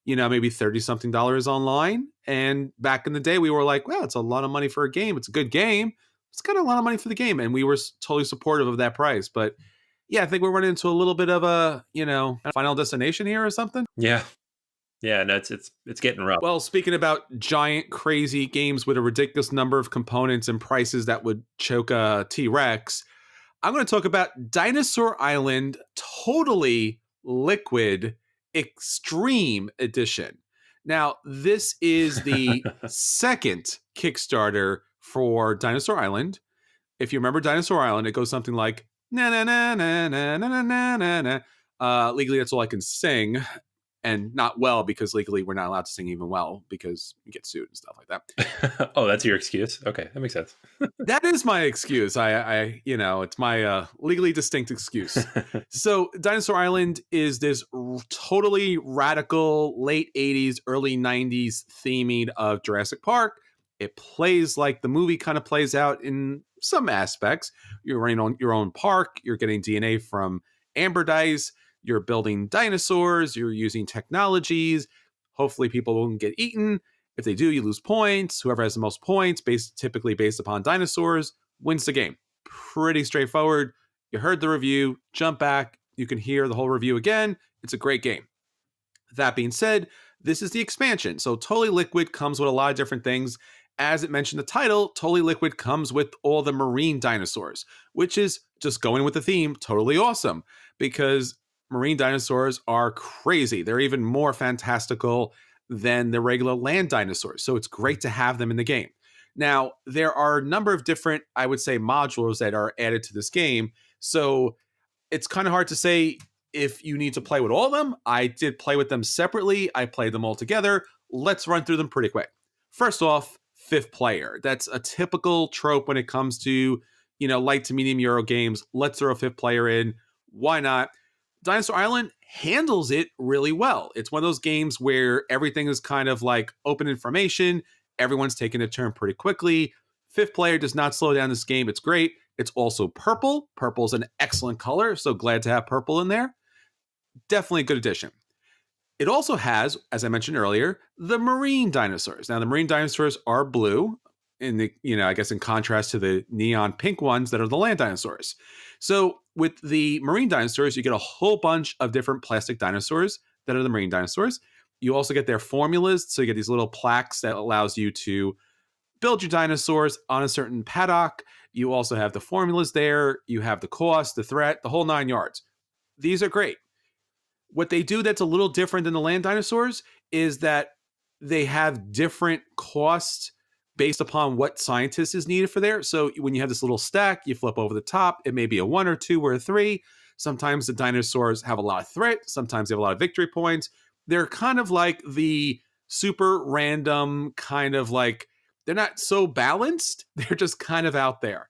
maybe 30 something dollars online. And back in the day, we were like, well, it's a lot of money for a game. It's a good game. It's got a lot of money for the game. And we were totally supportive of that price. But yeah, I think we're running into a little bit of a Final Destination here or something. Yeah. Yeah, no, it's getting rough. Well, speaking about giant, crazy games with a ridiculous number of components and prices that would choke a T-Rex, I'm going to talk about Dinosaur Island Totally Liquid Extreme Edition. Now, this is the second Kickstarter for Dinosaur Island. If you remember Dinosaur Island, it goes something like na na na na na na na na na. Legally, that's all I can sing. And not well, because legally we're not allowed to sing even well because we get sued and stuff like that. Oh, that's your excuse? Okay, that makes sense. That is my excuse. It's my legally distinct excuse. So Dinosaur Island is this totally radical late 80s, early 90s theming of Jurassic Park. It plays like the movie kind of plays out in some aspects. You're running on your own park. You're getting DNA from amber dice. You're building dinosaurs, you're using technologies. Hopefully people won't get eaten. If they do, you lose points. Whoever has the most points, typically based upon dinosaurs, wins the game. Pretty straightforward. You heard the review, jump back. You can hear the whole review again. It's a great game. That being said, this is the expansion. So Totally Liquid comes with a lot of different things. As it mentioned in the title, Totally Liquid comes with all the marine dinosaurs, which is just going with the theme, totally awesome. Because marine dinosaurs are crazy. They're even more fantastical than the regular land dinosaurs. So it's great to have them in the game. Now, there are a number of different, I would say, modules that are added to this game. So it's kind of hard to say if you need to play with all of them. I did play with them separately. I played them all together. Let's run through them pretty quick. First off, 5th player. That's a typical trope when it comes to, light to medium Euro games. Let's throw a 5th player in. Why not? Dinosaur Island handles it really well. It's one of those games where everything is kind of like open information. Everyone's taking a turn pretty quickly. 5th player does not slow down this game. It's great. It's also purple. Purple's an excellent color, so glad to have purple in there. Definitely a good addition. It also has, as I mentioned earlier, the marine dinosaurs. Now, the marine dinosaurs are blue, in the, I guess in contrast to the neon pink ones that are the land dinosaurs. So with the marine dinosaurs, you get a whole bunch of different plastic dinosaurs that are the marine dinosaurs. You also get their formulas, so you get these little plaques that allows you to build your dinosaurs on a certain paddock. You also have the formulas there. You have the cost, the threat, the whole 9 yards. These are great. What they do that's a little different than the land dinosaurs is that they have different costs based upon what scientist is needed for there. So when you have this little stack, you flip over the top. It may be a 1 or 2 or a 3. Sometimes the dinosaurs have a lot of threat. Sometimes they have a lot of victory points. They're kind of like the super random kind of like, they're not so balanced. They're just kind of out there.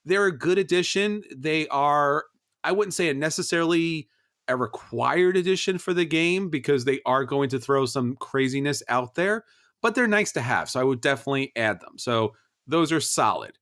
They're a good addition. They are, I wouldn't say necessarily a required addition for the game because they are going to throw some craziness out there, but they're nice to have. So I would definitely add them. So those are solid.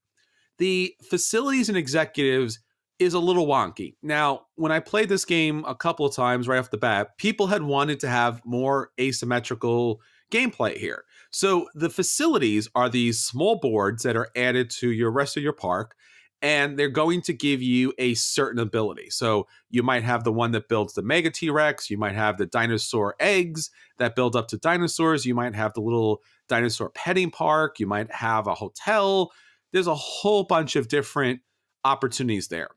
The facilities and executives is a little wonky. Now, when I played this game a couple of times right off the bat, people had wanted to have more asymmetrical gameplay here. So the facilities are these small boards that are added to your rest of your park, and they're going to give you a certain ability. So you might have the one that builds the Mega T-Rex. You might have the dinosaur eggs that build up to dinosaurs. You might have the little dinosaur petting park. You might have a hotel. There's a whole bunch of different opportunities there.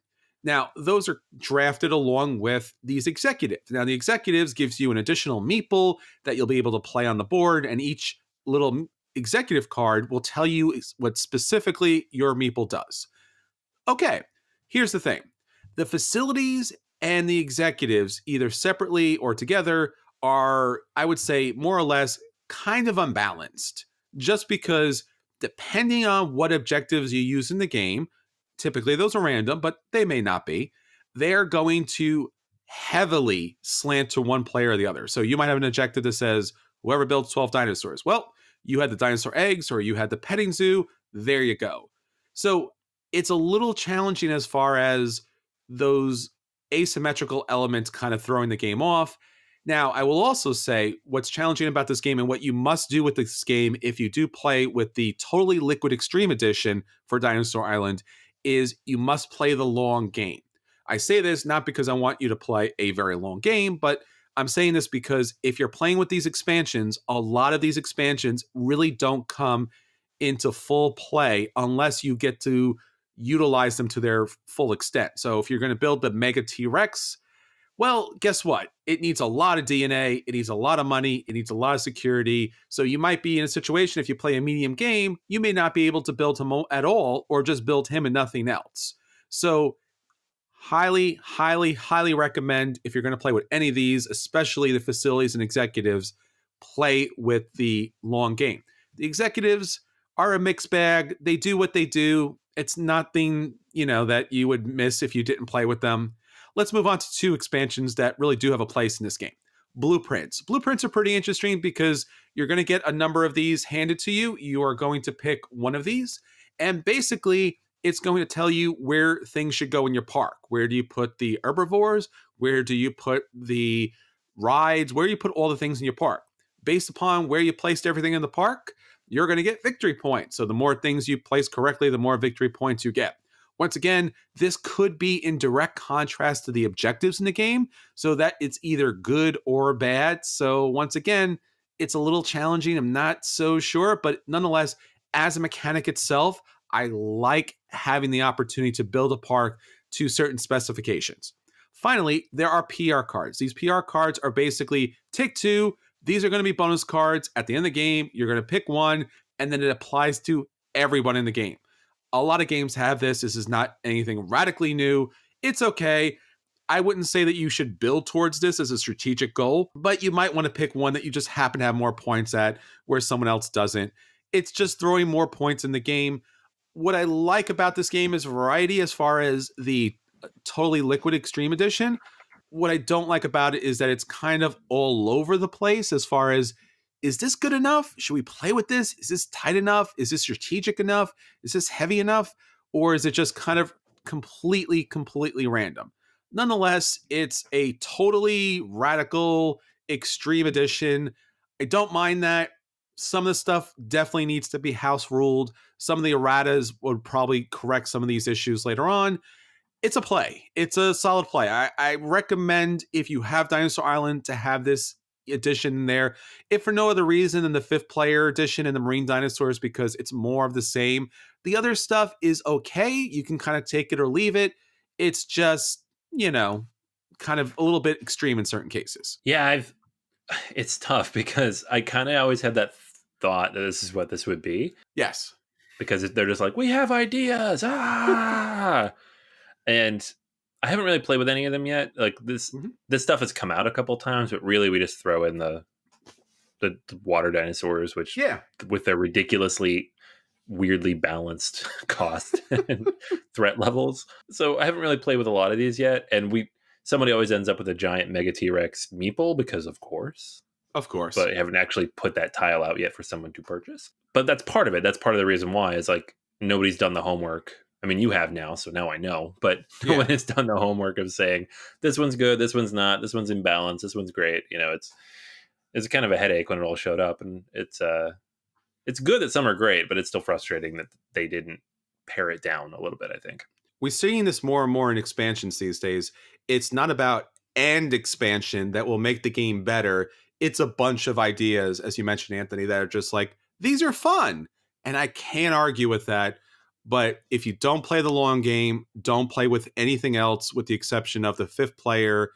Now, those are drafted along with these executives. Now, the executives gives you an additional meeple that you'll be able to play on the board, and each little executive card will tell you what specifically your meeple does. Okay, here's the thing. The facilities and the executives, either separately or together, are, I would say, more or less kind of unbalanced. Just because depending on what objectives you use in the game, typically those are random, but they may not be, they're going to heavily slant to one player or the other. So you might have an objective that says, whoever builds 12 dinosaurs. Well, you had the dinosaur eggs or you had the petting zoo. There you go. So it's a little challenging as far as those asymmetrical elements kind of throwing the game off. Now, I will also say what's challenging about this game and what you must do with this game if you do play with the Totally Liquid Extreme Edition for Dinosaur Island is you must play the long game. I say this not because I want you to play a very long game, but I'm saying this because if you're playing with these expansions, a lot of these expansions really don't come into full play unless you get to utilize them to their full extent. So if you're going to build the Mega T-Rex, well, guess what? It needs a lot of DNA. It needs a lot of money. It needs a lot of security. So you might be in a situation, if you play a medium game, you may not be able to build him at all or just build him and nothing else. So highly, highly, highly recommend if you're going to play with any of these, especially the facilities and executives, play with the long game. The executives are a mixed bag. They do what they do. It's nothing, that you would miss if you didn't play with them. Let's move on to 2 expansions that really do have a place in this game. Blueprints. Blueprints are pretty interesting because you're going to get a number of these handed to you. You are going to pick one of these, and basically it's going to tell you where things should go in your park. Where do you put the herbivores? Where do you put the rides? Where do you put all the things in your park? Based upon where you placed everything in the park, you're going to get victory points. So the more things you place correctly, the more victory points you get. Once again, this could be in direct contrast to the objectives in the game, so that it's either good or bad. So once again, it's a little challenging. I'm not so sure, but nonetheless, as a mechanic itself, I like having the opportunity to build a park to certain specifications. Finally, there are PR cards. These PR cards are basically take 2. These are going to be bonus cards. At the end of the game, you're going to pick one, and then it applies to everyone in the game. A lot of games have this. This is not anything radically new. It's okay. I wouldn't say that you should build towards this as a strategic goal, but you might want to pick one that you just happen to have more points at where someone else doesn't. It's just throwing more points in the game. What I like about this game is variety as far as the Totally Liquid Extreme Edition. What I don't like about it is that it's kind of all over the place as far as, is this good enough? Should we play with this? Is this tight enough? Is this strategic enough? Is this heavy enough? Or is it just kind of completely random? Nonetheless, it's a totally radical extreme edition. I don't mind that. Some of the stuff definitely needs to be house ruled. Some of the erratas would probably correct some of these issues later on. It's a play. It's a solid play. I recommend, if you have Dinosaur Island, to have this edition in there, if for no other reason than the 5th player edition and the marine dinosaurs, because it's more of the same. The other stuff is okay. You can kind of take it or leave it. It's just, kind of a little bit extreme in certain cases. Yeah, it's tough because I kind of always had that thought that this is what this would be. Yes. Because they're just like, we have ideas. And I haven't really played with any of them yet. Like this stuff has come out a couple times, but really we just throw in the water dinosaurs, which with their ridiculously weirdly balanced cost and threat levels. So I haven't really played with a lot of these yet. And somebody always ends up with a giant Mega T-Rex meeple because of course. But I haven't actually put that tile out yet for someone to purchase. But that's part of it. That's part of the reason why is like nobody's done the homework. I mean, you have now, so now I know. But no one has done the homework of saying this one's good, this one's not, this one's imbalanced, this one's great. It's kind of a headache when it all showed up, and it's good that some are great, but it's still frustrating that they didn't pare it down a little bit. I think we're seeing this more and more in expansions these days. It's not about an expansion that will make the game better. It's a bunch of ideas, as you mentioned, Anthony, that are just like, these are fun. And I can't argue with that. But if you don't play the long game, don't play with anything else with the exception of the 5th player.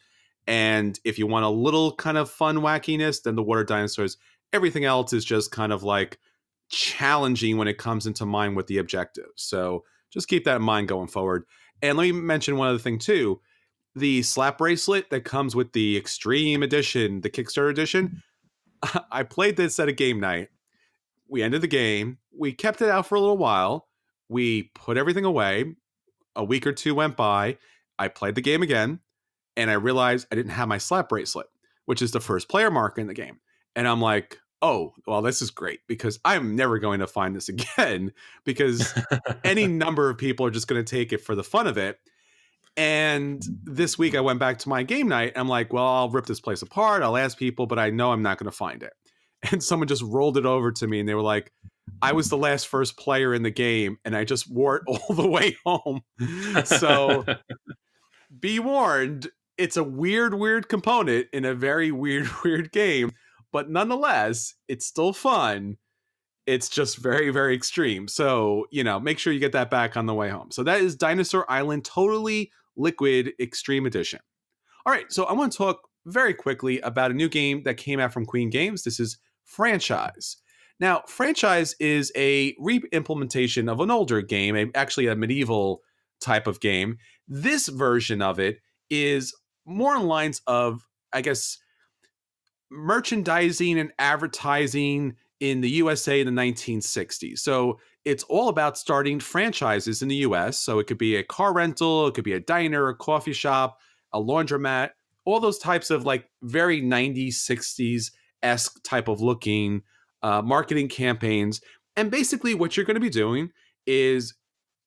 And if you want a little kind of fun wackiness, then the water dinosaurs. Everything else is just kind of like challenging when it comes into mind with the objective. So just keep that in mind going forward. And let me mention one other thing too. The slap bracelet that comes with the Extreme Edition, the Kickstarter edition. I played this at a game night. We ended the game. We kept it out for a little while. We put everything away. A week or two went by. I played the game again, and I realized I didn't have my slap bracelet, which is the 1st player marker in the game. And I'm like, oh, well, this is great because I'm never going to find this again because any number of people are just going to take it for the fun of it. And this week I went back to my game night. I'm like, well, I'll rip this place apart. I'll ask people, but I know I'm not going to find it. And someone just rolled it over to me and they were like, I was the last 1st player in the game and I just wore it all the way home. So be warned, it's a weird component in a very weird game. But nonetheless, it's still fun. It's just very extreme. So, make sure you get that back on the way home. So that is Dinosaur Island Totally Liquid Extreme Edition. All right, so I want to talk very quickly about a new game that came out from Queen Games. This is Franchise. Now, Franchise is a re-implementation of an older game, actually a medieval type of game. This version of it is more in lines of, I guess, merchandising and advertising in the USA in the 1960s. So it's all about starting franchises in the US. So it could be a car rental, it could be a diner, a coffee shop, a laundromat, all those types of like very 90s, 60s-esque type of looking marketing campaigns. And basically what you're going to be doing is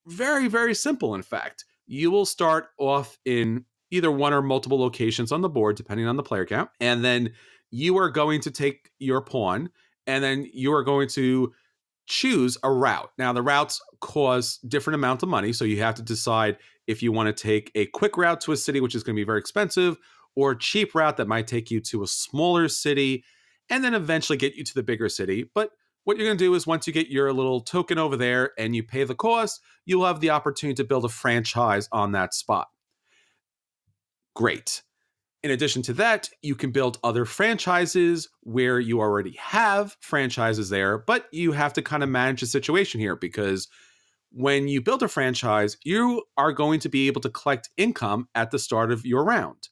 very simple, in fact. You will start off in either one or multiple locations on the board, depending on the player count. And then you are going to take your pawn, and then you are going to choose a route. Now, the routes cost different amounts of money, so you have to decide if you want to take a quick route to a city, which is going to be very expensive, or a cheap route that might take you to a smaller city, and then eventually get you to the bigger city. But what you're going to do is once you get your little token over there and you pay the cost, you'll have the opportunity to build a franchise on that spot. Great. In addition to that, you can build other franchises where you already have franchises there, but you have to kind of manage the situation here because when you build a franchise, you are going to be able to collect income at the start of your round.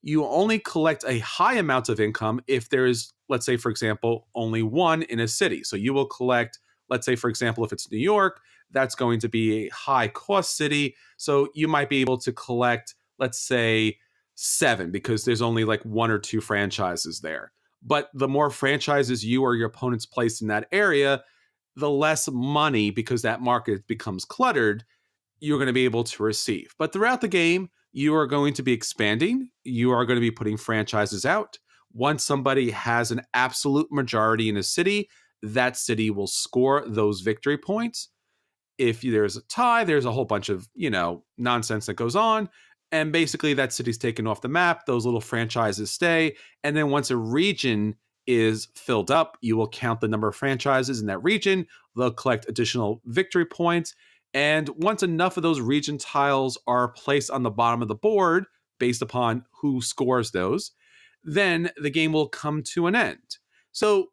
You only collect a high amount of income if there is, let's say, for example, only one in a city. So you will collect, let's say, for example, if it's New York, that's going to be a high cost city. So you might be able to collect, let's say, 7 because there's only like 1 or 2 franchises there. But the more franchises you or your opponents place in that area, the less money, because that market becomes cluttered, you're going to be able to receive. But throughout the game, you are going to be expanding. You are going to be putting franchises out. Once somebody has an absolute majority in a city, that city will score those victory points. If there's a tie, there's a whole bunch of, nonsense that goes on. And basically that city's taken off the map. Those little franchises stay. And then once a region is filled up, you will count the number of franchises in that region. They'll collect additional victory points. And once enough of those region tiles are placed on the bottom of the board, based upon who scores those, then the game will come to an end. So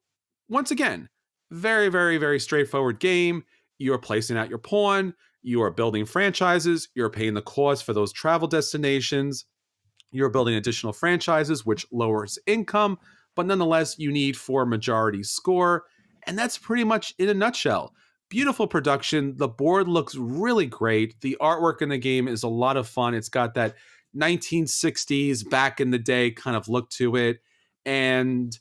once again, very, very, very straightforward game. You are placing out your pawn. You are building franchises. You're paying the cost for those travel destinations. You're building additional franchises, which lowers income. But nonetheless, you need for majority score. And that's pretty much in a nutshell. Beautiful production. The board looks really great. The artwork in the game is a lot of fun. It's got that 1960s back in the day kind of look to it. And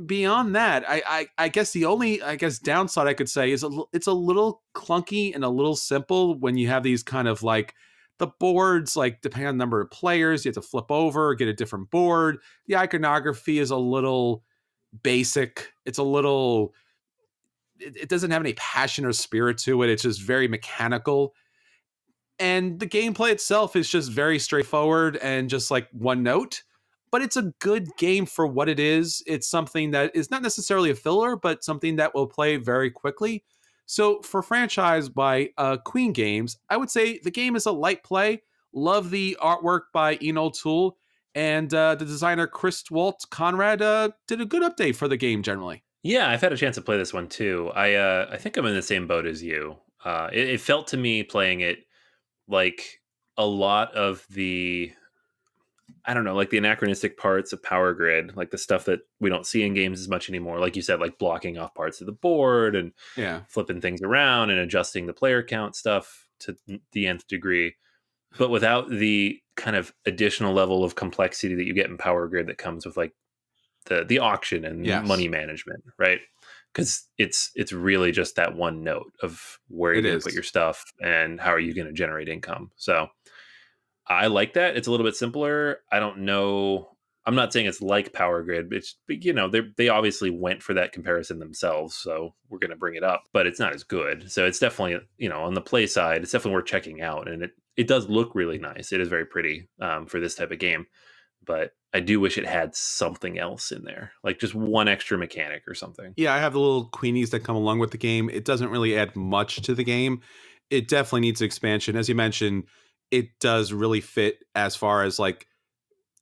beyond that, I guess the only downside I could say is it's a little clunky and a little simple when you have these kind of like the boards, like depending on the number of players, you have to flip over, get a different board. The iconography is a little basic. It's a little, it doesn't have any passion or spirit to it. It's just very mechanical. And the gameplay itself is just very straightforward and just like one note. But it's a good game for what it is. It's something that is not necessarily a filler, but something that will play very quickly. So for franchise by Queen Games, I would say the game is a light play. Love the artwork by Eno Tool. And the designer Chris Walt Conrad did a good update for the game generally. Yeah, I've had a chance to play this one too. I think I'm in the same boat as you. It felt to me playing it like a lot of the, I don't know, like the anachronistic parts of Power Grid, like the stuff that we don't see in games as much anymore. Like you said, like blocking off parts of the board and flipping things around and adjusting the player count stuff to the nth degree, but without the kind of additional level of complexity that you get in Power Grid that comes with like the auction and money management, right? Because it's really just that one note of where you're going to put your stuff and how are you going to generate income. So I like that. It's a little bit simpler. I don't know. I'm not saying it's like Power Grid, but they obviously went for that comparison themselves. So we're going to bring it up, but it's not as good. So it's definitely, on the play side, it's definitely worth checking out. And it does look really nice. It is very pretty for this type of game. But I do wish it had something else in there, like just one extra mechanic or something. Yeah, I have the little queenies that come along with the game. It doesn't really add much to the game. It definitely needs expansion. As you mentioned, it does really fit as far as like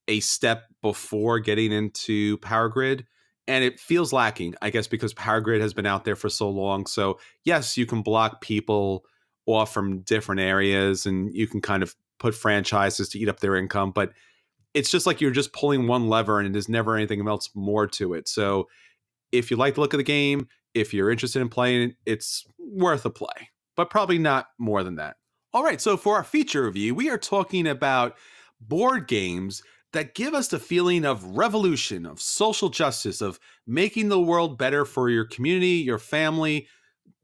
a step before getting into Power Grid. And it feels lacking, I guess, because Power Grid has been out there for so long. So yes, you can block people off from different areas and you can kind of put franchises to eat up their income. But it's just like you're just pulling one lever and there's never anything else more to it. So if you like the look of the game, if you're interested in playing it, it's worth a play, but probably not more than that. All right, so for our feature review, we are talking about board games that give us the feeling of revolution, of social justice, of making the world better for your community, your family,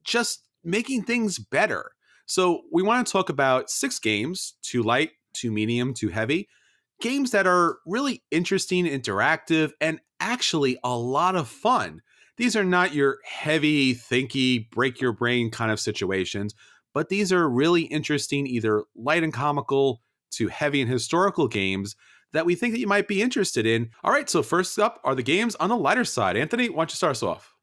just making things better. So we want to talk about 6 games, 2 light, 2 medium, 2 heavy, games that are really interesting, interactive, and actually a lot of fun. These are not your heavy, thinky, break your brain kind of situations, but these are really interesting, either light and comical to heavy and historical games that we think that you might be interested in. All right, so first up are the games on the lighter side. Anthony, why don't you start us off?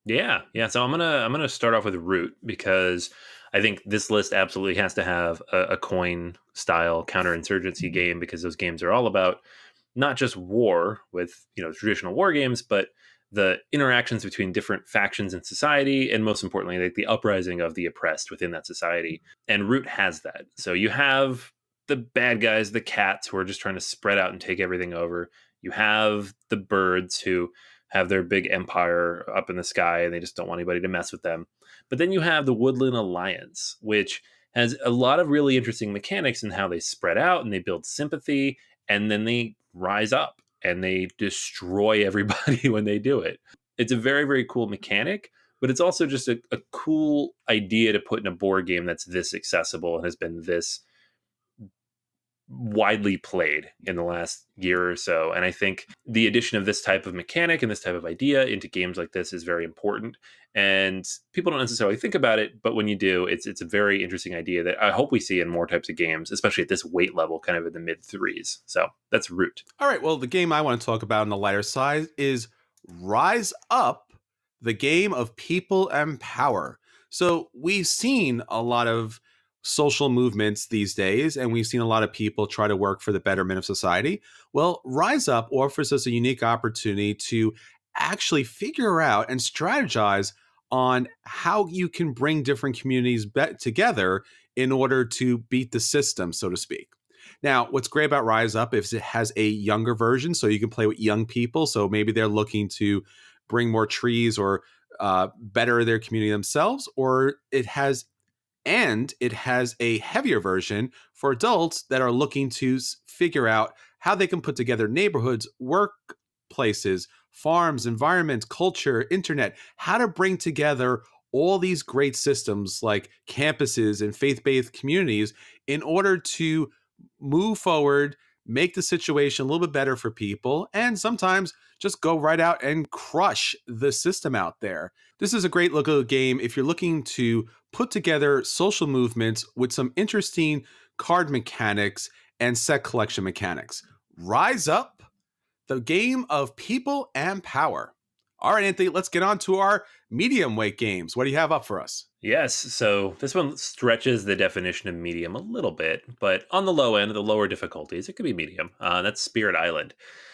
Yeah. So I'm gonna start off with Root because I think this list absolutely has to have a coin style counterinsurgency game, because those games are all about not just war with, traditional war games, but the interactions between different factions in society, and most importantly, like the uprising of the oppressed within that society. And Root has that. So you have the bad guys, the cats, who are just trying to spread out and take everything over. You have the birds who have their big empire up in the sky and they just don't want anybody to mess with them. But then you have the Woodland Alliance, which has a lot of really interesting mechanics in how they spread out and they build sympathy, and then they rise up and they destroy everybody when they do it. It's a very, very cool mechanic, but it's also just a cool idea to put in a board game that's this accessible and has been this widely played in the last year or so. And I think the addition of this type of mechanic and this type of idea into games like this is very important. And people don't necessarily think about it, but when you do, it's a very interesting idea that I hope we see in more types of games, especially at this weight level, kind of in the mid threes. So that's Root. All right. Well, the game I want to talk about on the lighter side is Rise Up, the game of people and power. So we've seen a lot of social movements these days, and we've seen a lot of people try to work for the betterment of society. Well, Rise Up offers us a unique opportunity to actually figure out and strategize on how you can bring different communities together in order to beat the system, so to speak. Now, what's great about Rise Up is it has a younger version, so you can play with young people. So maybe they're looking to bring more trees or better their community themselves, or it has a heavier version for adults that are looking to figure out how they can put together neighborhoods, workplaces, farms, environments, culture, internet, how to bring together all these great systems like campuses and faith-based communities in order to move forward, make the situation a little bit better for people, and sometimes just go right out and crush the system out there. This is a great little game if you're looking to put together social movements with some interesting card mechanics and set collection mechanics. Rise Up, the game of people and power. All right, Anthony, let's get on to our medium weight games. What do you have up for us? Yes, so this one stretches the definition of medium a little bit, but on the low end, the lower difficulties, it could be medium. That's Spirit Island.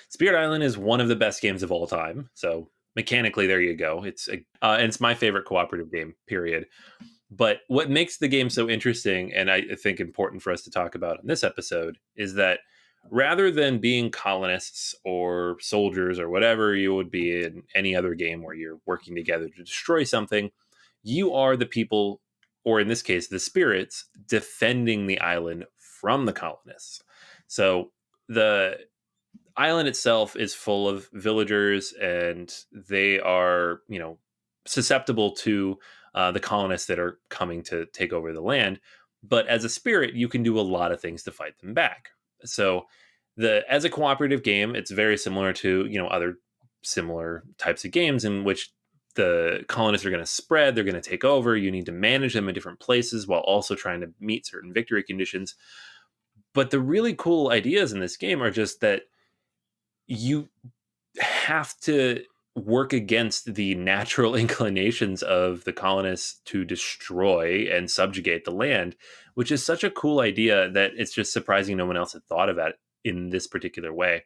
Spirit Island is one of the best games of all time. So mechanically, there you go. And it's my favorite cooperative game, period. But what makes the game so interesting, and I think important for us to talk about in this episode, is that rather than being colonists or soldiers or whatever you would be in any other game where you're working together to destroy something, you are the people, or in this case, the spirits, defending the island from the colonists. So the island itself is full of villagers, and they are, susceptible to the colonists that are coming to take over the land. But as a spirit, you can do a lot of things to fight them back. So as a cooperative game, it's very similar to, other similar types of games in which the colonists are going to spread, they're going to take over. You need to manage them in different places while also trying to meet certain victory conditions. But the really cool ideas in this game are just that you have to work against the natural inclinations of the colonists to destroy and subjugate the land, which is such a cool idea that it's just surprising no one else had thought about it in this particular way.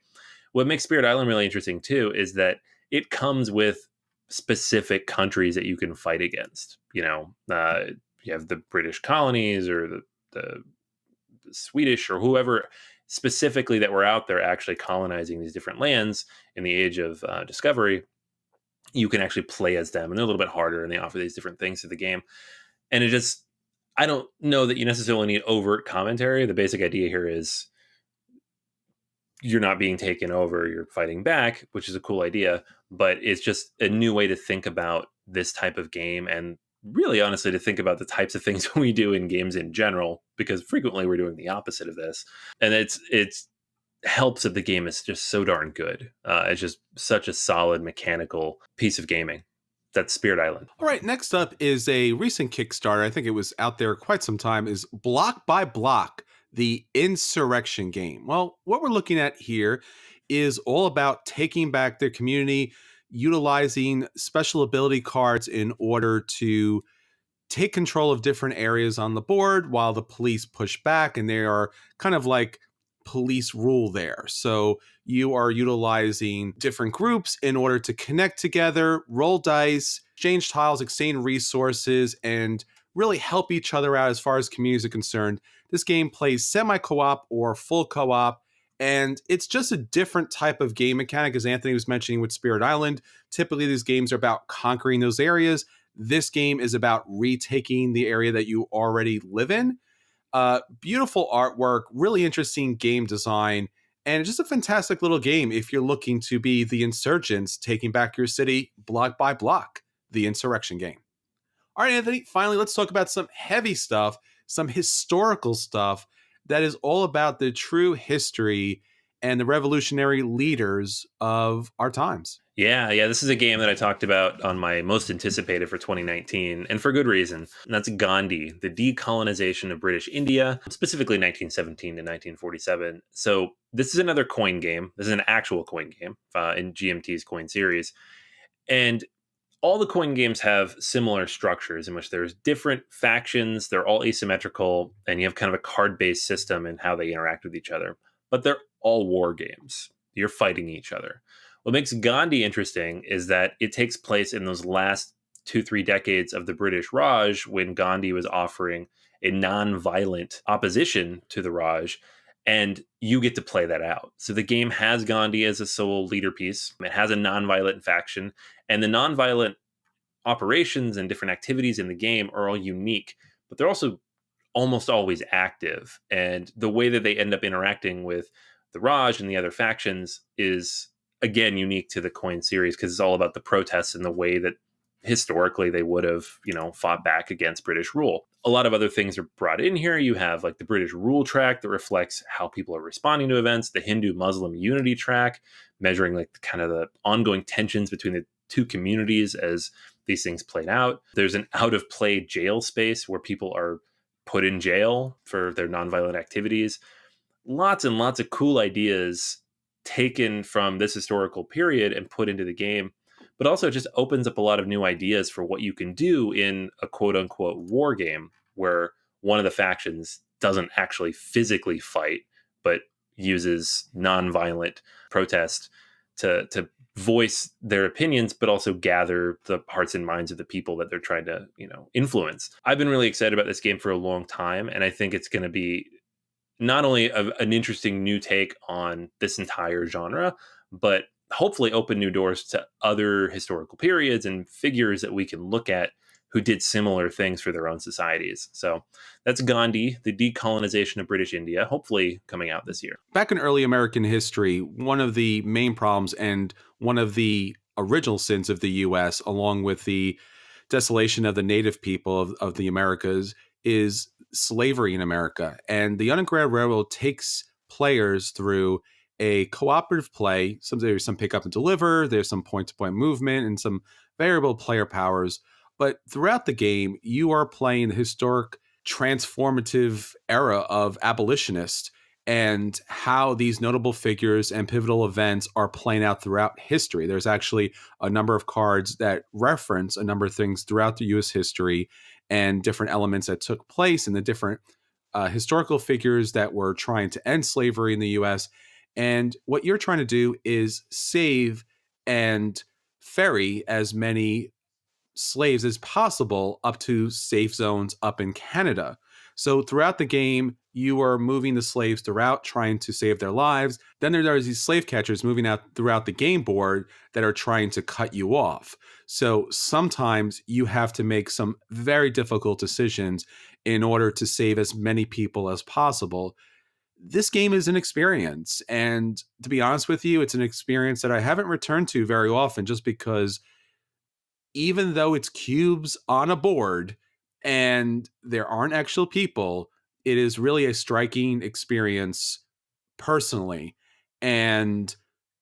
What makes Spirit Island really interesting too is that it comes with specific countries that you can fight against. You have the British colonies or the Swedish or whoever specifically that were out there actually colonizing these different lands in the age of discovery. You can actually play as them, and they're a little bit harder, and they offer these different things to the game. And I don't know that you necessarily need overt commentary. The basic idea here is you're not being taken over, you're fighting back, which is a cool idea, but it's just a new way to think about this type of game, and really honestly to think about the types of things we do in games in general, because frequently we're doing the opposite of this. And it's helps that the game is just so darn good. It's just such a solid mechanical piece of gaming. That's Spirit Island. All right, next up is a recent Kickstarter. I think it was out there quite some time, is Block by Block, the Insurrection game. Well, what we're looking at here is all about taking back their community, utilizing special ability cards in order to take control of different areas on the board while the police push back, and they are kind of like police rule there. So you are utilizing different groups in order to connect together, roll dice, exchange tiles, exchange resources, and really help each other out as far as communities are concerned. This game plays semi-co-op or full co-op, and it's just a different type of game mechanic, as Anthony was mentioning with Spirit Island. Typically, these games are about conquering those areas. This game is about retaking the area that you already live in. Beautiful artwork, really interesting game design, and just a fantastic little game if you're looking to be the insurgents taking back your city block by block, the insurrection game. All right, Anthony, finally, let's talk about some heavy stuff, some historical stuff that is all about the true history and the revolutionary leaders of our times. Yeah, this is a game that I talked about on my most anticipated for 2019, and for good reason. And that's Gandhi, the decolonization of British India, specifically 1917 to 1947. So this is another coin game. This is an actual coin game in GMT's coin series. And all the coin games have similar structures in which there's different factions, they're all asymmetrical, and you have kind of a card-based system in how they interact with each other. But they're all war games. You're fighting each other. What makes Gandhi interesting is that it takes place in those last 2-3 decades of the British Raj, when Gandhi was offering a non-violent opposition to the Raj, and you get to play that out. So the game has Gandhi as a sole leader piece. It has a non-violent faction, and the non-violent operations and different activities in the game are all unique, but they're also almost always active. And the way that they end up interacting with the Raj and the other factions is, again, unique to the coin series, because it's all about the protests and the way that historically they would have, fought back against British rule. A lot of other things are brought in here. You have like the British rule track that reflects how people are responding to events, the Hindu-Muslim unity track, measuring like kind of the ongoing tensions between the two communities as these things played out. There's an out-of-play jail space where people are put in jail for their nonviolent activities. Lots and lots of cool ideas taken from this historical period and put into the game, but also just opens up a lot of new ideas for what you can do in a quote unquote war game, where one of the factions doesn't actually physically fight, but uses nonviolent protest to voice their opinions, but also gather the hearts and minds of the people that they're trying to, influence. I've been really excited about this game for a long time, and I think it's going to be not only an interesting new take on this entire genre, but hopefully open new doors to other historical periods and figures that we can look at who did similar things for their own societies. So that's Gandhi, the decolonization of British India, hopefully coming out this year. Back in early American history, one of the main problems and one of the original sins of the U.S., along with the desolation of the native people of the Americas, is slavery in America. And the Underground Railroad takes players through a cooperative play. There's some pick up and deliver, there's some point-to-point movement, and some variable player powers. But throughout the game, you are playing the historic transformative era of abolitionists and how these notable figures and pivotal events are playing out throughout history. There's actually a number of cards that reference a number of things throughout the U.S. history and different elements that took place and the different historical figures that were trying to end slavery in the U.S. And what you're trying to do is save and ferry as many slaves as possible up to safe zones up in Canada. So throughout the game, you are moving the slaves throughout, trying to save their lives. Then there are these slave catchers moving out throughout the game board that are trying to cut you off. So sometimes you have to make some very difficult decisions in order to save as many people as possible. This game is an experience. And to be honest with you, it's an experience that I haven't returned to very often, just because even though it's cubes on a board and there aren't actual people, it is really a striking experience personally. And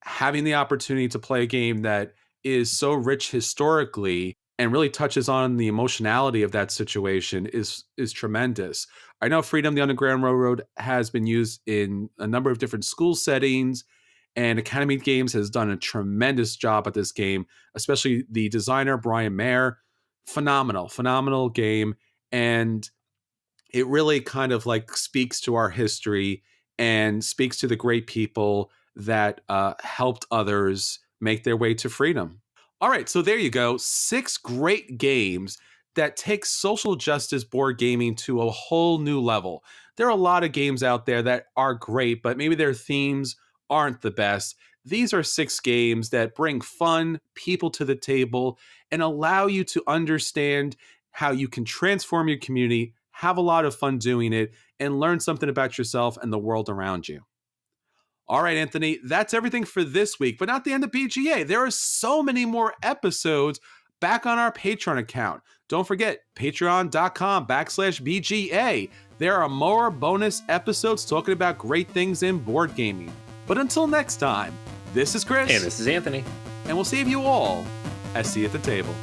having the opportunity to play a game that is so rich historically and really touches on the emotionality of that situation is tremendous. I know Freedom, the Underground Railroad has been used in a number of different school settings, and Academy Games has done a tremendous job at this game, especially the designer, Brian Mayer. phenomenal game. And it really kind of like speaks to our history and speaks to the great people that helped others make their way to freedom. All right, so there you go. 6 great games that take social justice board gaming to a whole new level. There are a lot of games out there that are great, but maybe their themes aren't the best. These are 6 games that bring fun, people to the table, and allow you to understand how you can transform your community, have a lot of fun doing it, and learn something about yourself and the world around you. All right, Anthony, that's everything for this week, but not the end of BGA. There are so many more episodes back on our Patreon account. Don't forget, patreon.com/BGA. There are more bonus episodes talking about great things in board gaming. But until next time, this is Chris. And this is Anthony. And we'll see you all at See at the Table.